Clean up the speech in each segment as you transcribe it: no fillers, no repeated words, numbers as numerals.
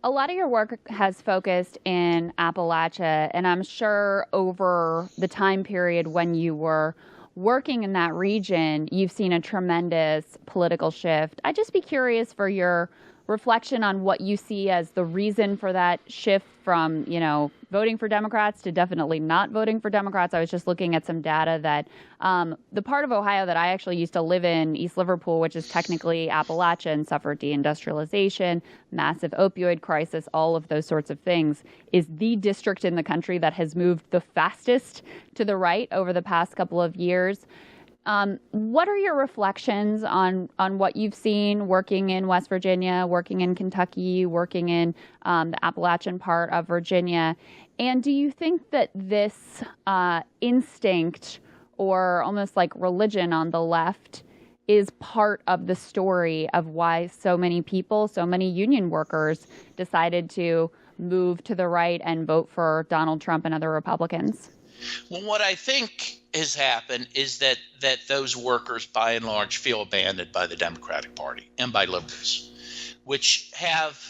A lot of your work has focused in Appalachia, and I'm sure over the time period when you were working in that region, you've seen a tremendous political shift. I'd just be curious for your reflection on what you see as the reason for that shift from, voting for Democrats to definitely not voting for Democrats. I was just looking at some data that the part of Ohio that I actually used to live in, East Liverpool, which is technically Appalachia and suffered deindustrialization, massive opioid crisis, all of those sorts of things, is the district in the country that has moved the fastest to the right over the past couple of years. What are your reflections on what you've seen working in West Virginia, working in Kentucky, working in the Appalachian part of Virginia? And do you think that this instinct or almost like religion on the left is part of the story of why so many people, so many union workers decided to move to the right and vote for Donald Trump and other Republicans? Well, what I think has happened is that those workers, by and large, feel abandoned by the Democratic Party and by liberals, which have,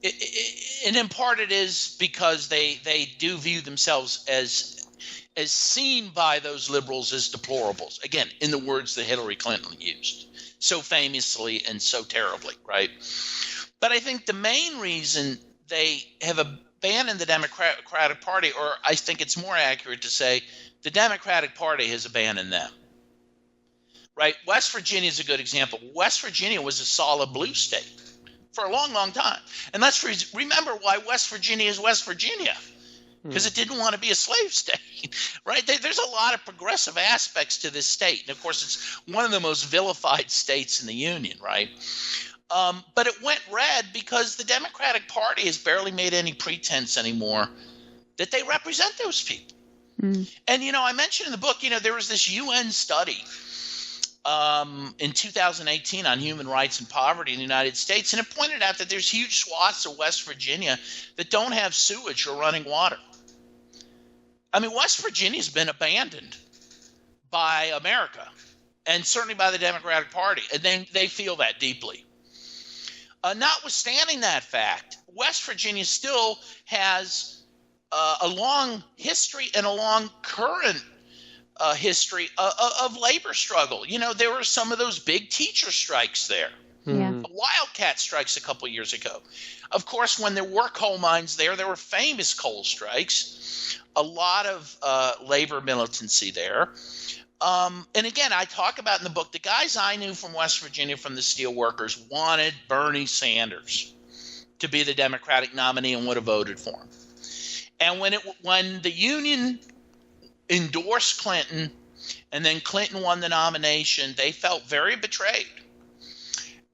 and in part it is because they do view themselves as seen by those liberals as deplorables. Again, in the words that Hillary Clinton used so famously and so terribly, right? But I think the main reason they have abandoned the Democratic Party, or I think it's more accurate to say the Democratic Party has abandoned them, right? West Virginia is a good example. West Virginia was a solid blue state for a long, long time. And let's remember why West Virginia is West Virginia, because it didn't want to be a slave state, right? There's a lot of progressive aspects to this state. And of course, it's one of the most vilified states in the Union, right? But it went red because the Democratic Party has barely made any pretense anymore that they represent those people. And, I mentioned in the book, there was this UN study in 2018 on human rights and poverty in the United States, and it pointed out that there's huge swaths of West Virginia that don't have sewage or running water. I mean, West Virginia's been abandoned by America and certainly by the Democratic Party, and they feel that deeply. Notwithstanding that fact, West Virginia still has a long history and a long current history of labor struggle. There were some of those big teacher strikes there. Yeah. Wildcat strikes a couple years ago. Of course, when there were coal mines there were famous coal strikes, a lot of labor militancy there. And again, I talk about in the book, the guys I knew from West Virginia, from the steel workers, wanted Bernie Sanders to be the Democratic nominee and would have voted for him. And when the Union endorsed Clinton and then Clinton won the nomination, they felt very betrayed.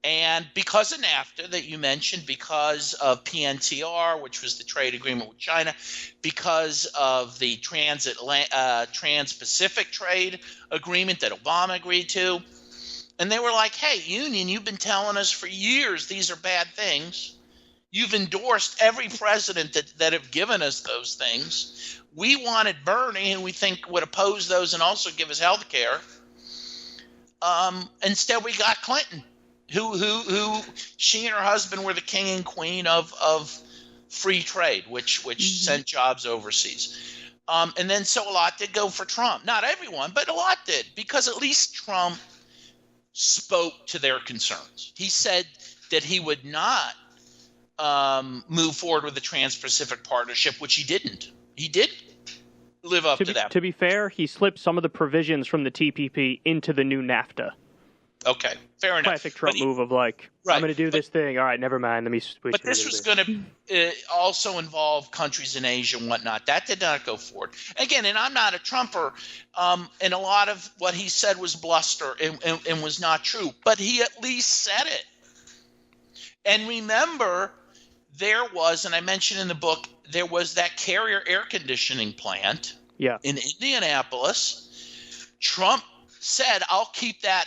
And because of NAFTA that you mentioned, because of PNTR, which was the trade agreement with China, because of the Trans-Pacific trade agreement that Obama agreed to, and they were like, hey, Union, you've been telling us for years these are bad things. You've endorsed every president that have given us those things. We wanted Bernie, who we think would oppose those and also give us health care. Instead, we got Clinton, who she and her husband were the king and queen of free trade, which sent jobs overseas. And then so a lot did go for Trump. Not everyone, but a lot did, because at least Trump spoke to their concerns. He said that he would not move forward with the Trans-Pacific Partnership, which he didn't. He did live up to that. To be fair, he slipped some of the provisions from the TPP into the new NAFTA. Okay, fair enough. Classic Trump move of like, right, I'm going to do this thing. All right, never mind. Let me switch. But this was going to also involve countries in Asia and whatnot. That did not go forward. Again, and I'm not a Trumper, and a lot of what he said was bluster and was not true. But he at least said it. And remember, there was, and I mentioned in the book, there was that Carrier air conditioning plant in Indianapolis. Trump said, I'll keep that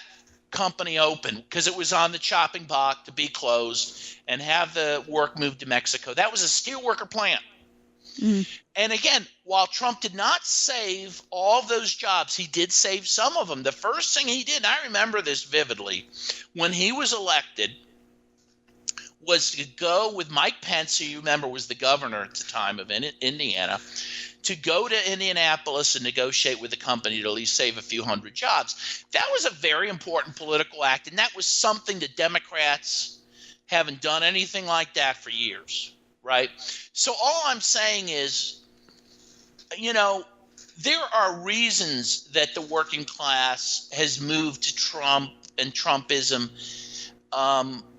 company open because it was on the chopping block to be closed and have the work moved to Mexico. That was a steelworker plant. And again, while Trump did not save all those jobs, he did save some of them. The first thing he did, and I remember this vividly, when he was elected, was to go with Mike Pence, who you remember was the governor at the time of Indiana, to go to Indianapolis and negotiate with the company to at least save a few hundred jobs. That was a very important political act, and that was something that Democrats haven't done anything like that for years, right? So all I'm saying is, there are reasons that the working class has moved to Trump and Trumpism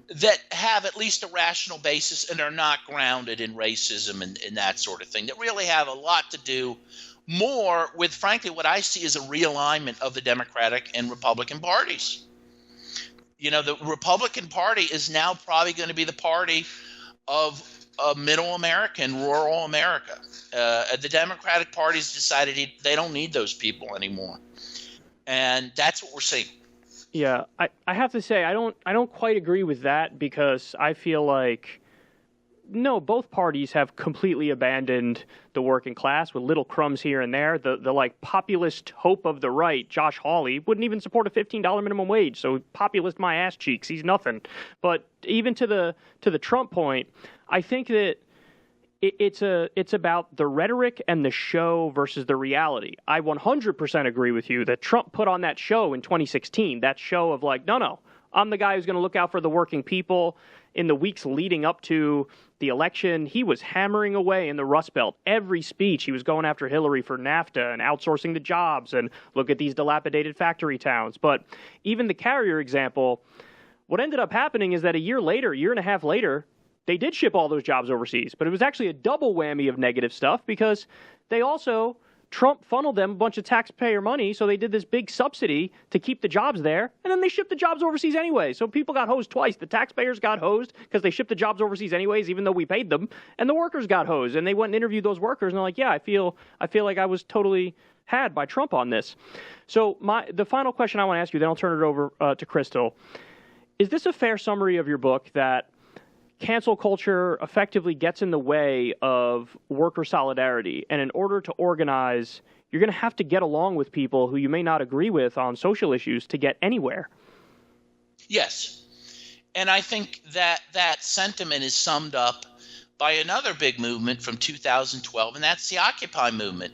that have at least a rational basis and are not grounded in racism and that sort of thing, that really have a lot to do more with, frankly, what I see as a realignment of the Democratic and Republican parties. The Republican Party is now probably going to be the party of middle America and rural America. The Democratic Party's decided they don't need those people anymore. And that's what we're seeing. Yeah, I have to say I don't quite agree with that, because I feel like no, both parties have completely abandoned the working class with little crumbs here and there. The like populist hope of the right, Josh Hawley, wouldn't even support a $15 minimum wage. So populist my ass cheeks, he's nothing. But even to the Trump point, I think that it's about the rhetoric and the show versus the reality. I 100% agree with you that Trump put on that show in 2016, that show of like, no, I'm the guy who's going to look out for the working people. In the weeks leading up to the election, he was hammering away in the Rust Belt. Every speech, he was going after Hillary for NAFTA and outsourcing the jobs and look at these dilapidated factory towns. But even the carrier example, what ended up happening is that a year and a half later, they did ship all those jobs overseas. But it was actually a double whammy of negative stuff, because Trump funneled them a bunch of taxpayer money, so they did this big subsidy to keep the jobs there, and then they shipped the jobs overseas anyway. So people got hosed twice. The taxpayers got hosed because they shipped the jobs overseas anyways, even though we paid them, and the workers got hosed. And they went and interviewed those workers, and they're like, yeah, I feel like I was totally had by Trump on this. So the final question I want to ask you, then I'll turn it over to Crystal. Is this a fair summary of your book, that cancel culture effectively gets in the way of worker solidarity, and in order to organize, you're going to have to get along with people who you may not agree with on social issues to get anywhere? Yes. And I think that sentiment is summed up by another big movement from 2012, and that's the Occupy movement.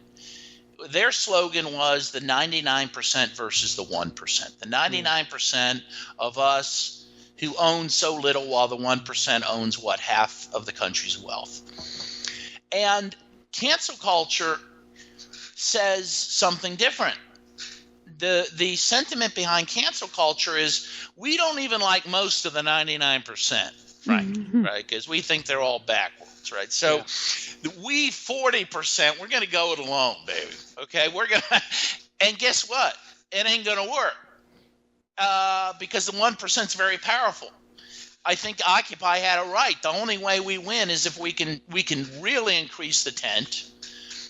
Their slogan was the 99% versus the 1%. The 99% of us who own so little, while the 1% owns half of the country's wealth. And cancel culture says something different. The sentiment behind cancel culture is we don't even like most of the 99%, frankly, right? Because we think they're all backwards, right? So we 40%, we're going to go it alone, baby. Okay, and guess what? It ain't going to work. Because the 1% is very powerful. I think Occupy had it right. The only way we win is if we can really increase the tent.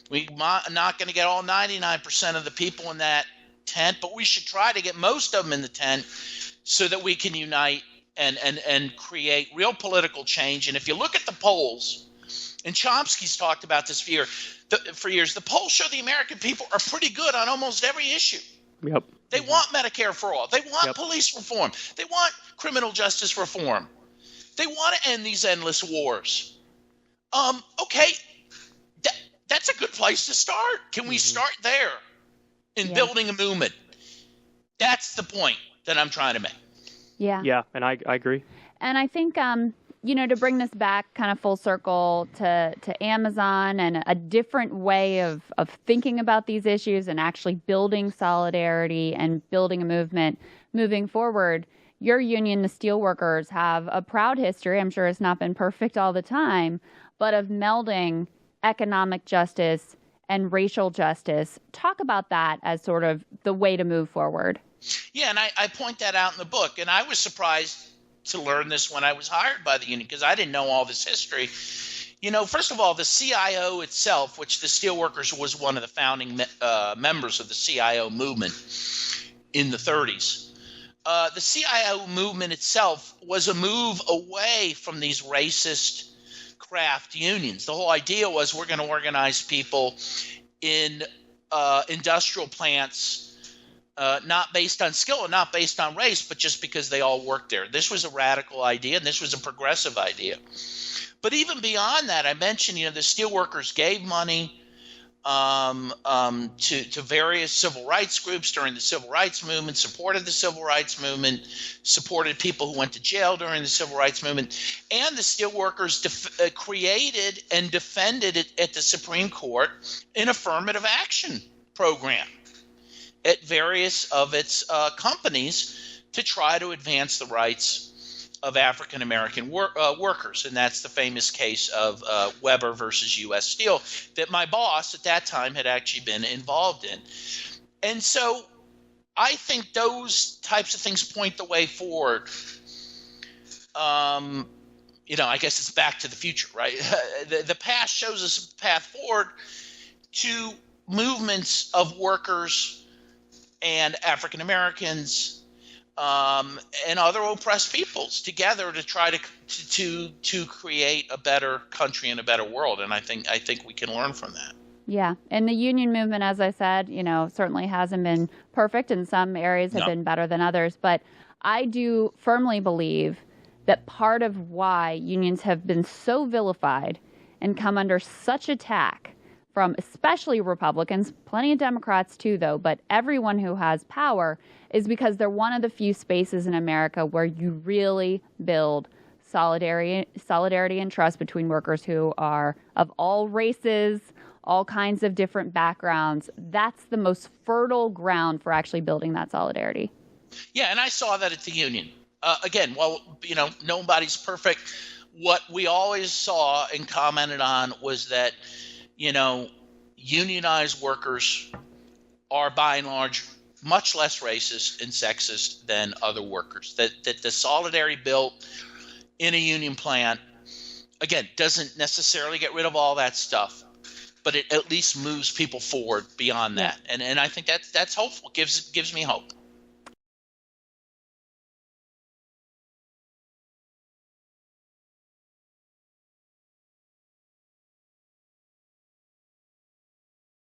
We're not going to get all 99% of the people in that tent, but we should try to get most of them in the tent so that we can unite and create real political change. And if you look at the polls, and Chomsky's talked about this for years, the polls show the American people are pretty good on almost every issue. Yep. They want Medicare for all. They want police reform. They want criminal justice reform. They want to end these endless wars. Okay, that's a good place to start. Can we start there in building a movement? That's the point that I'm trying to make. Yeah. Yeah, and I agree. And I think to bring this back kind of full circle to Amazon and a different way of thinking about these issues and actually building solidarity and building a movement moving forward, your union, the Steelworkers, have a proud history. I'm sure it's not been perfect all the time, but of melding economic justice and racial justice. Talk about that as sort of the way to move forward. Yeah, and I point that out in the book, and I was surprised to learn this when I was hired by the union, because I didn't know all this history. First of all, the CIO itself, which the Steelworkers was one of the founding members of the CIO movement in the 30s. The CIO movement itself was a move away from these racist craft unions. The whole idea was we're going to organize people in industrial plants not based on skill and not based on race, but just because they all worked there. This was a radical idea, and this was a progressive idea. But even beyond that, I mentioned, the steelworkers gave money to various civil rights groups during the civil rights movement, supported the civil rights movement, supported people who went to jail during the civil rights movement, and the steelworkers created and defended it at the Supreme Court an affirmative action program at various of its companies to try to advance the rights of African American workers, and that's the famous case of Weber versus U.S. Steel that my boss at that time had actually been involved in. And so I think those types of things point the way forward. I guess it's back to the future, right? The past shows us a path forward to movements of workers and African Americans and other oppressed peoples together to try to create a better country and a better world. And I think we can learn from that. Yeah. And the union movement, as I said, certainly hasn't been perfect. In some areas have been better than others. But I do firmly believe that part of why unions have been so vilified and come under such attack from especially Republicans, plenty of Democrats too, though, but everyone who has power, is because they're one of the few spaces in America where you really build solidarity and trust between workers who are of all races, all kinds of different backgrounds. That's the most fertile ground for actually building that solidarity. Yeah, and I saw that at the union. Again, nobody's perfect. What we always saw and commented on was that, unionized workers are by and large much less racist and sexist than other workers. That the solidarity built in a union plant, again, doesn't necessarily get rid of all that stuff, but it at least moves people forward beyond that. And I think that's hopeful. Gives me hope.